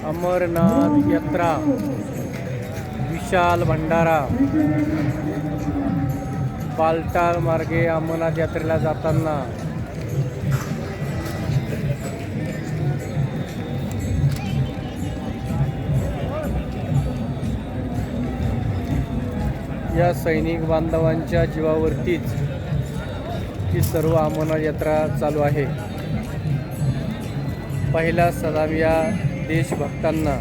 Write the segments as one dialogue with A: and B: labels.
A: अमरनाथ यात्रा विशाल भंडारा बालटाल मार्गे अमरनाथ यात्रेला जाताना या सैनिक बांधवांच्या जीवावरतीच ही सर्व अमरनाथ यात्रा चालू आहे। पहिला सलाम या देशभक्तांना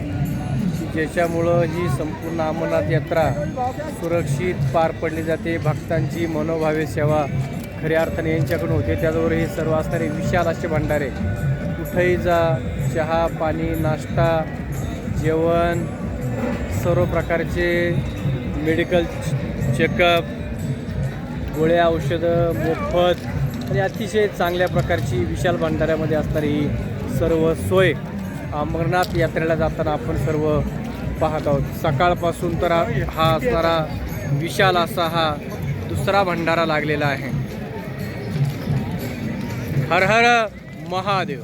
A: ज्याच्यामुळं ही संपूर्ण अमरनाथ यात्रा सुरक्षित पार पडली जाते। भक्तांची मनोभावे सेवा खऱ्या अर्थाने यांच्याकडून होते। त्याचबरोबर हे सर्व असणारे विशाल असे भंडारे, कुठेही जा चहा पाणी नाश्ता जेवण सर्व प्रकारचे मेडिकल चेकअप गोळ्या औषधं मोफत आणि अतिशय चांगल्या प्रकारची विशाल भंडाऱ्यामध्ये असणारी ही सर्व सोय अमरनाथ यात्रेला जाताना आपण सर्व पाहत आहोत। सकाळपासून तर हा असणारा विशाल असा हा दुसरा भंडारा लागलेला आहे। हर हर महादेव।